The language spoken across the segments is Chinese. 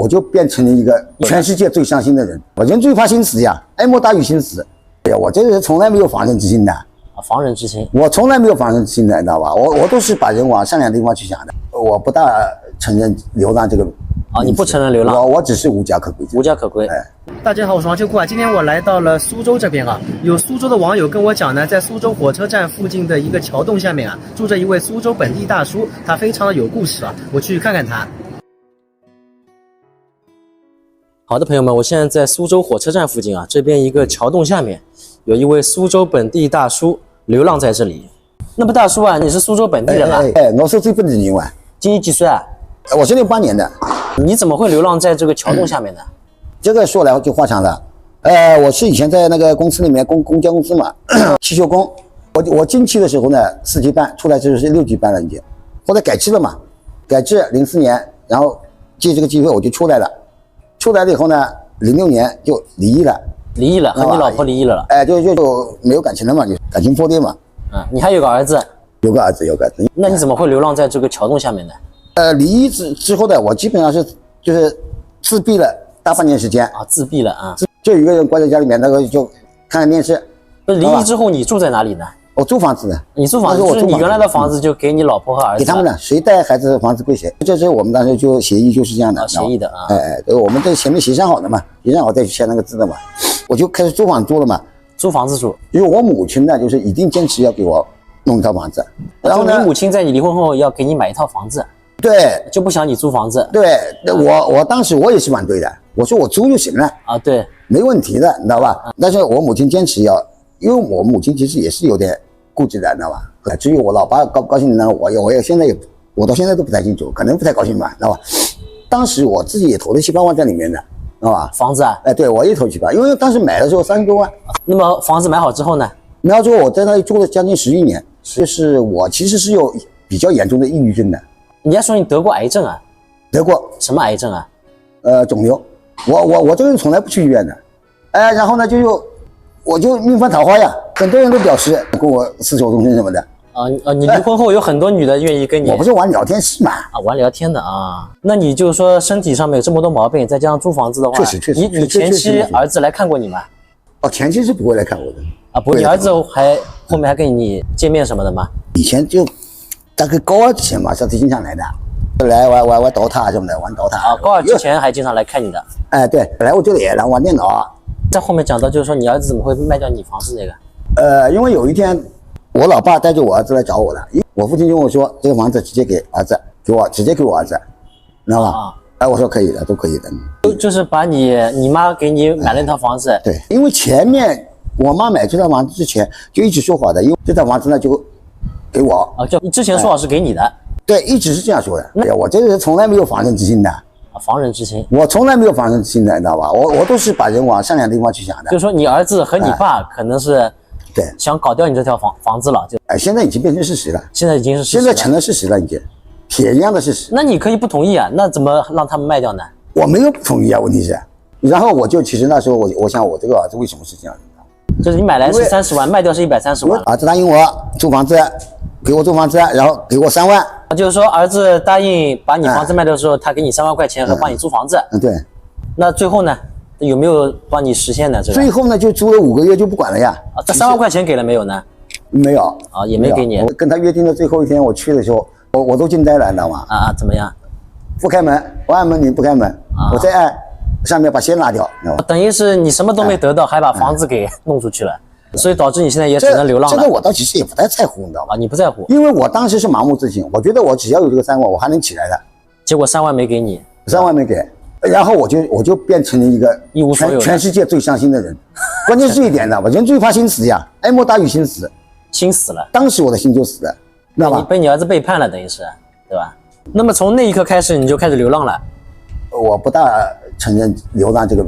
我就变成了一个全世界最伤心的人。我人最怕心死呀，哀莫大于心死。哎呀，我这个人从来没有防人之心的啊，防人之心，我从来没有防人之心的，你知道吧？我都是把人往善良的地方去想的。我不大承认流浪这个啊，你不承认流浪？我只是无家可归。无家可归。哎，大家好，我是王秋裤啊。今天我来到了苏州这边啊，有苏州的网友跟我讲呢，在苏州火车站附近的一个桥洞下面啊，住着一位苏州本地大叔，他非常的有故事啊，我去看看他。好的，朋友们，我现在在苏州火车站附近啊，这边一个桥洞下面，有一位苏州本地大叔流浪在这里。那么大叔啊，你是苏州本地人吗？我是最本地人啊。今年几岁啊？我是68年的。你怎么会流浪在这个桥洞下面呢？这个说来就话长了。我是以前在那个公司里面公交公司嘛，汽修工。我进去的时候呢4级班，出来就是6级班了已经。后来改制了嘛，改制04年，然后借这个机会我就出来了。出来了以后呢，06年就离异了。离异了，和你老婆离异了。就没有感情了嘛，就感情破裂嘛。你还有个儿子？有个儿子。那你怎么会流浪在这个桥洞下面呢？离异之后呢，我基本上就是自闭了大半年时间啊，自闭了啊，就一个人关在家里面，那个就看看电视。离异之后你住在哪里呢？我租房子的。你租房子，就是你原来的房子就给你老婆和儿子？给他们的，谁带孩子房子归谁。这是我们当时就协议就是这样的。协议的啊。我们在前面协商好的嘛，协商好再去签那个字的嘛。我就开始租房租了嘛。租房子住。因为我母亲呢，就是一定坚持要给我弄一套房子。然后呢，你母亲在你离婚后要给你买一套房子。对，就不想你租房子。对，我当时我也是反对的，我说我租就行了啊，对，没问题的，你知道吧？但是我母亲坚持要，因为我母亲其实也是有点固执的，你知道吧？至于我老爸高兴呢，我现在我到现在都不太清楚，可能不太高兴吧，知道吧？当时我自己也投了7、8万在里面的，知道吧？房子啊？对，我也投7、8，因为当时买的时候30多万。那么房子买好之后呢？买好之后，我在那里住了将近11年，就是我其实是有比较严重的抑郁症的。你还说你得过癌症啊？得过。什么癌症啊？肿瘤。我这个人从来不去医院的。然后呢，我就命犯桃花呀，很多人都表示跟我厮守终身什么的。你离婚后有很多女的愿意跟你。我不是玩聊天室嘛？玩聊天的啊。那你就是说身体上面有这么多毛病，再加上租房子的话，确实。你前妻儿子来看过你吗？前妻是不会来看我的。不过你儿子后面还跟你见面什么的吗？以前就大概高2之前嘛，上次经常来的，来玩 DOTA 什么的，玩 DOTA。高2之前还经常来看你的。对，来我这里来玩电脑。在后面讲到就是说你儿子怎么会卖掉你房子那个？因为有一天我老爸带着我儿子来找我了，我父亲跟我说这个房子直接给儿子，直接给我儿子，知道吧？我说可以的，都可以的。就是把你妈给你买了一套房子。对，因为前面我妈买这套房子之前就一直说好的，因为这套房子呢就给我。就之前说好是给你的。对，一直是这样说的。我这个人从来没有防人之心的。防人之心。我从来没有防人之心的，你知道吧？我都是把人往善良的地方去想的。就是说你儿子和你爸可能是对想搞掉你这条房子了，现在已经变成事实了。现在已经是事实了。现在成了事实了，已经铁一样的事实。那你可以不同意啊，那怎么让他们卖掉呢？我没有不同意啊，问题是。然后其实那时候我想我这个儿子为什么是这样的？就是你买来是30万，卖掉是130万。儿子答应我租房子，给我租房子，然后给我3万。就是说儿子答应把你房子卖掉的时候，他给你3万块钱和帮你租房子。对。那最后呢，有没有帮你实现呢？这个最后呢，就租了5个月就不管了呀。这3万块钱给了没有呢？没有。也没给你。我跟他约定的最后一天，我去的时候，我都惊呆了，你知道吗？怎么样？不开门，我按门铃不开门，我再按上面把线拉掉，等于是你什么都没得到，还把房子给弄出去了，所以导致你现在也只能流浪了。这个我倒其实也不太在乎，你知道吧？你不在乎，因为我当时是盲目自信，我觉得我只要有这个3万，我还能起来的。结果3万没给你，3万没给，然后我就变成了一个一无所有全世界最伤心的人。关键是一点，知道吧？人最怕心死呀，哀莫大于心死。心死了，当时我的心就死了，知道吧？你被你儿子背叛了，等于是，对吧？那么从那一刻开始，你就开始流浪了。我不大承认流浪这个。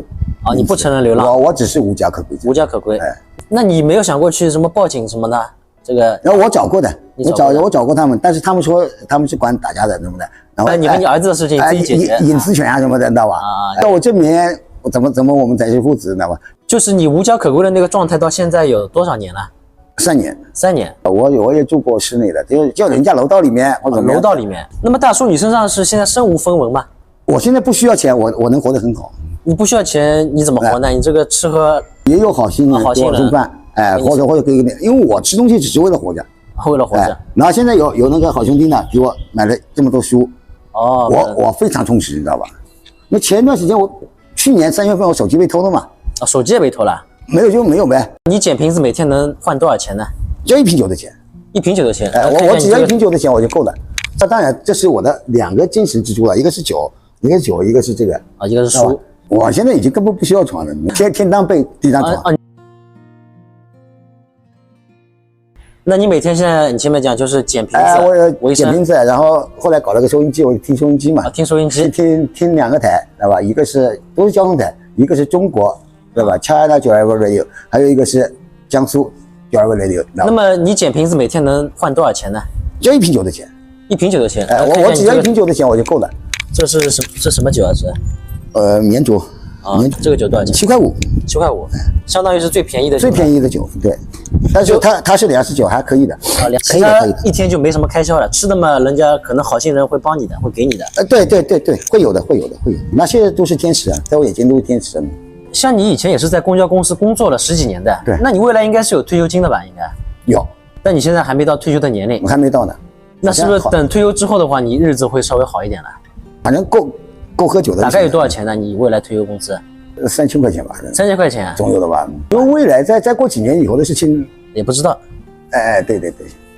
你不承认流浪？我只是无家可归。无家可归。那你没有想过去什么报警什么的？这个。然后我找过的，我找过他们，但是他们说他们是管打架的什么的。然后你和你儿子的事情自己解决。隐私权啊什么的，知道吧？到我证明怎么我们才是父子，知道吧？就是你无家可归的那个状态，到现在有多少年了？3年。3年。我也住过室内的，就人家楼道里面或者楼道里面。那么大叔，你身上是现在身无分文吗？我现在不需要钱，我能活得很好。你不需要钱，你怎么活呢？你这个吃喝也有好心人给我送饭，或者给个点，因为我吃东西只是为了活着，为了活着。然后现在有那个好兄弟呢，给我买了这么多书，我非常充实，你知道吧？因为前一段时间去年3月份我手机被偷了嘛，手机也被偷了，没有就没有呗。你捡瓶子每天能换多少钱呢？就1瓶酒的钱，1瓶酒的钱。我只要1瓶酒的钱我就够了。这当然这是我的2个精神支柱了，一个是酒，一个是这个一个是书。我现在已经根本不需要床了，天当被地当床。那你每天现在你前面讲就是捡瓶子，我捡瓶子，然后后来搞了个收音机，我听收音机嘛，听收音机，听2个台，知道吧？一个都是交通台，一个是中国，对吧 ？China 92 Radio， 还有一个是江苏92 Radio。那么你捡瓶子每天能换多少钱呢？就1瓶酒的钱，1瓶酒的钱。我只要1瓶酒的钱我就够了。这是什么酒啊？绵竹。这个酒多少钱？7块5。7块5，相当于是最便宜的酒。最便宜的酒，对。但是它是粮食酒，还可以的。可以的。一天就没什么开销了，吃的嘛，人家可能好心人会帮你的，会给你的。对，会有的。那些都是天使啊，在我眼前都是天使。像你以前也是在公交公司工作了10几年的，对。那你未来应该是有退休金的吧？应该有。但你现在还没到退休的年龄。我还没到呢。那是不是等退休之后的话，你日子会稍微好一点了？反正够喝酒的。大概有多少钱呢？你未来退休工资？3000块钱吧。3000块钱总有的吧？因为未来再过几年以后的事情也不知道。对。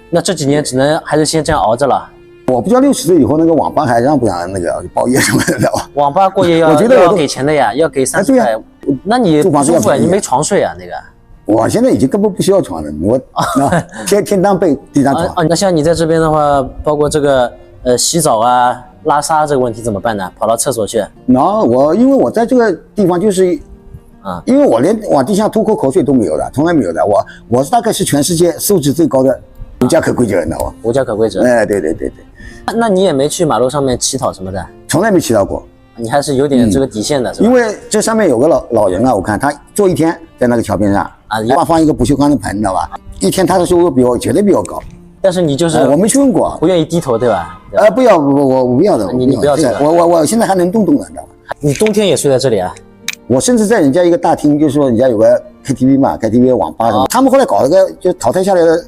那这几年只能还是先这样熬着了。我不知道60岁以后那个网吧还让不让那个包夜什么的，知道吧？网吧过夜要给钱的呀，要给30块。那你住房舒服啊？你没床睡啊？那个。我现在已经根本不需要床了，我天当被地当床。那像你在这边的话，包括这个洗澡啊、拉撒这个问题怎么办呢？跑到厕所去？然后因为我在这个地方就是因为我连往地下吐口水都没有的，从来没有的。我大概是全世界素质最高的无家可归者，你知道吗？无家可归者。对。那你也没去马路上面乞讨什么的？从来没乞讨过。你还是有点这个底线的，是吧？因为这上面有个老人啊，我看他坐1天在那个桥边上放一个不锈钢的盆，你知道吧？1天他的收入绝对比我高。但是你就是我没去问过，不愿意低头，对吧？不要，我不要的。你不要这个，我现在还能动的，你知道吗？你冬天也睡在这里啊？我甚至在人家一个大厅，就是说人家有个 KTV 嘛 ，KTV 网吧什么，他们后来搞了个就淘汰下来的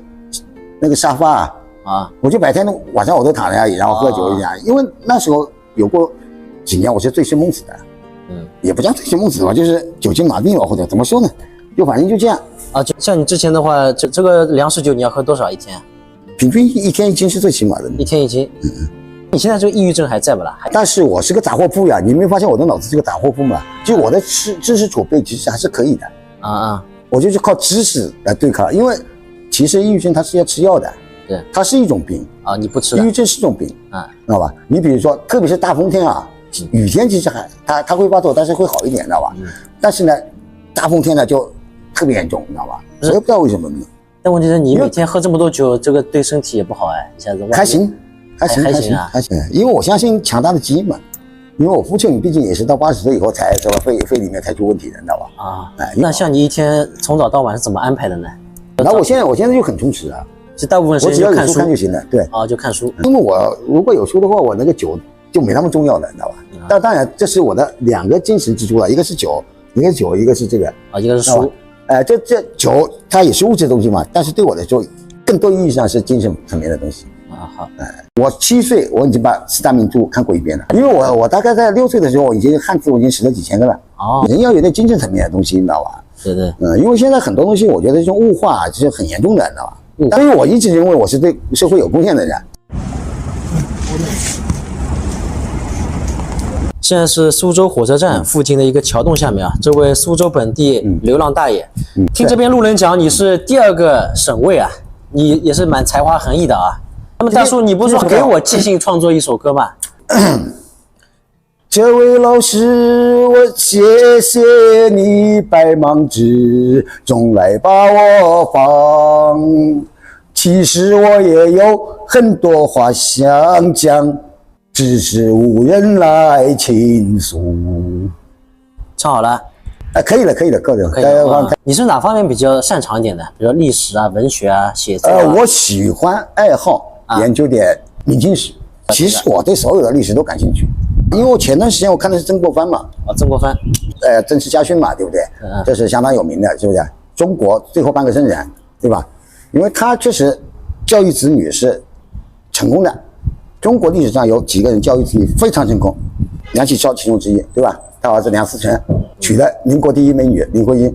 那个沙发我就白天晚上我都躺在那里，然后喝酒一样。因为那时候有过几年我是醉生梦死的，也不叫醉生梦死吧，就是酒精麻痹了，或者怎么说呢，就反正就这样就像你之前的话，这个粮食酒你要喝多少一天？平均1天1斤是最起码的，1天1斤。你现在这个抑郁症还在不啦？但是我是个杂货铺呀，你没发现我的脑子是个杂货铺吗？就我的知识储备其实还是可以的我就是靠知识来对抗，因为其实抑郁症它是要吃药的，对，它是一种病你不吃抑郁症是一种病知道吧？你比如说，特别是大风天雨天其实它会发作，但是会好一点，知道吧？但是呢，大风天呢就特别严重，你知道吧？我也不知道为什么呢。但问题是你每天喝这么多酒，这个对身体也不好一下子。还行，因为我相信强大的基因嘛。因为我父亲毕竟也是到80岁以后才肺里面才出问题的，你知道吧？那像你一天从早到晚是怎么安排的呢？然后我现在就很充实就大部分时间就看书就行了，对就看书。因为我如果有书的话，我那个酒就没那么重要了，你知道吧？但当然这是我的2个精神支柱了，一个是酒，一个是这个一个是书。这酒它也是物质的东西嘛，但是对我来说，更多意义上是精神层面的东西好。我7岁我已经把4大名著看过一遍了，因为我大概在6岁的时候，我已经汉字我已经识了几千个了。人要有点精神层面的东西，你知道吧？对。因为现在很多东西，我觉得这种物化是很严重的，你知道吧？所以我一直认为我是对社会有贡献的人。现在是苏州火车站附近的一个桥洞下面这位苏州本地流浪大爷，听这边路人讲你是第2个省位你也是蛮才华横溢的那么大叔，你不是说给我即兴创作一首歌吗？这位老师，我谢谢你百忙之中来把我放，其实我也有很多话想讲，只是无人来倾诉。唱好了？可以了，够了。你是哪方面比较擅长一点的？比如历史文学写作我喜欢爱好研究点明清史。其实我对所有的历史都感兴趣。因为我前段时间我看的是曾国藩嘛，啊，曾国藩，曾氏家训嘛，对不对？这是相当有名的，是不是？中国最后半个圣人，对吧？因为他确实教育子女是成功的。中国历史上有几个人教育子女非常成功，梁启超其中之一，对吧？他儿子梁思成娶了民国第一美女林徽因，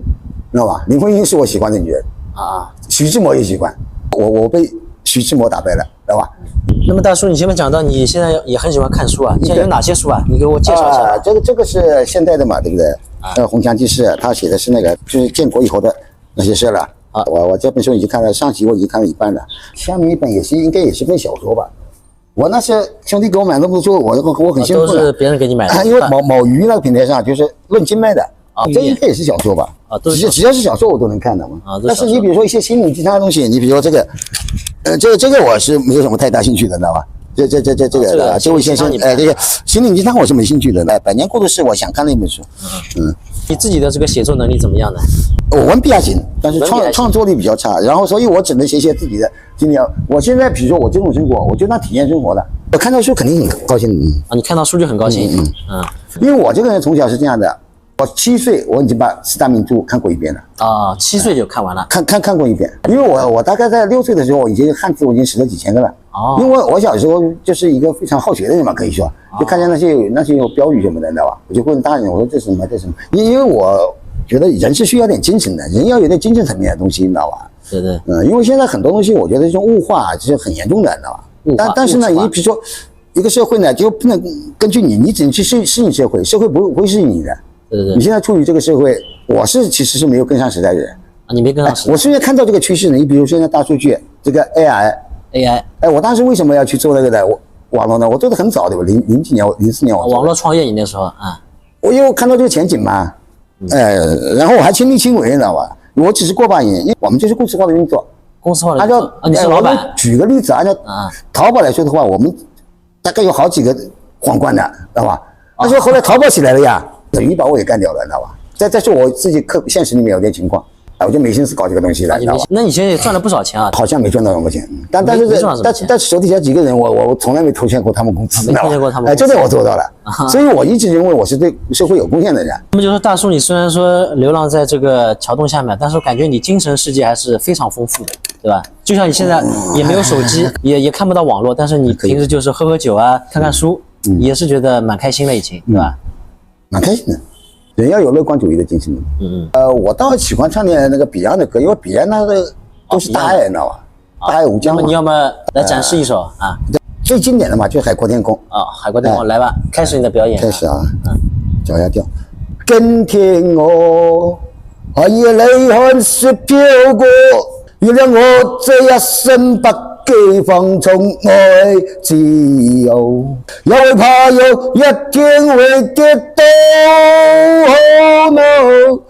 知道吧？林徽因是我喜欢的女人啊，徐志摩也喜欢，我被徐志摩打败了，知道吧？那么大叔，你前面讲到你现在也很喜欢看书啊，你现在有哪些书啊？你给我介绍一下。这个是现代的嘛，对不对？洪强记事，他写的是那个就是建国以后的那些事了。我这本书已经看了，上集我已经看了一半了，下面一本应该也是份小说吧。我那是兄弟给我买那本书，我很兴奋。都是别人给你买的。因为某鱼那个平台上就是论经脉的这应该也是小说吧？只要是小说我都能看的嘛。但是你比如说一些心灵鸡汤的东西，你比如说这个我是没有什么太大兴趣的，知道吧？这位先生，这些心灵鸡汤我是没兴趣的。百年孤独是我想看的一本书。你自己的这个写作能力怎么样呢？我文笔还行，但是创作力比较差，然后所以我只能写自己的经历。我现在比如说我这种生活，我就当体验生活了。我看到书肯定很高兴。你看到书就很高兴。因为我这个人从小是这样的，我7岁我已经把四大名著看过一遍了。7岁就看完了。看过一遍，因为我大概在6岁的时候，我已经汉字我已经识了几千个了。因为我小时候就是一个非常好学的人嘛，可以说，就看见那些有标语什么的，你知道吧？我就问大人，我说这是什么？这是什么？因为我觉得人是需要点精神的，人要有点精神层面的东西，你知道吧？对。因为现在很多东西，我觉得这种物化就是很严重的，你知道吧？但是呢，你比如说一个社会呢，就不能根据你只能去适应社会，社会不会适应你的。对。你现在处于这个社会，我其实是没有跟上时代的人。你没跟上时代。我是因为看到这个趋势呢，你比如现在大数据，这个 AI，我当时为什么要去做那个的网络呢？我做的很早，对吧？04几年我网络创业，你那时候我因为我看到这个前景嘛，然后我还亲力亲为，你知道吧？我只是过把瘾，因为我们就是公司化的运作。公司化的运作。你是老板。举个例子，按照淘宝来说的话，我们大概有好几个皇冠的，知道吧？但是后来淘宝起来了呀，等于把我也干掉了，知道吧？再说我自己现实里面有点情况。我就没心思搞这个东西了，那你现在也赚了不少钱啊？好像没赚到什么钱，但是手底下几个人，我从来没投钱过他们公司，没投钱过他们。这点我做到了，所以我一直认为我是对社会有贡献的人。那么就说大叔，你虽然说流浪在这个桥洞下面，但是我感觉你精神世界还是非常丰富的，对吧？就像你现在也没有手机，也看不到网络，但是你平时就是喝酒啊，看看书，也是觉得蛮开心的，已经，对吧？蛮开心的。人要有乐观主义的精神。我倒喜欢唱点那个 Beyond 的歌，因为 Beyond 那个都是大爱，你知道吧？大爱无疆。那么你要么来展示一首啊？最经典的嘛，就是《海阔天空》。海阔天空，来吧，开始你的表演。开始啊，脚下调。跟天鹅，夜泪汗水飘过，原谅我这一生不羁放纵爱自由，也會怕有一天會跌倒。Oh no！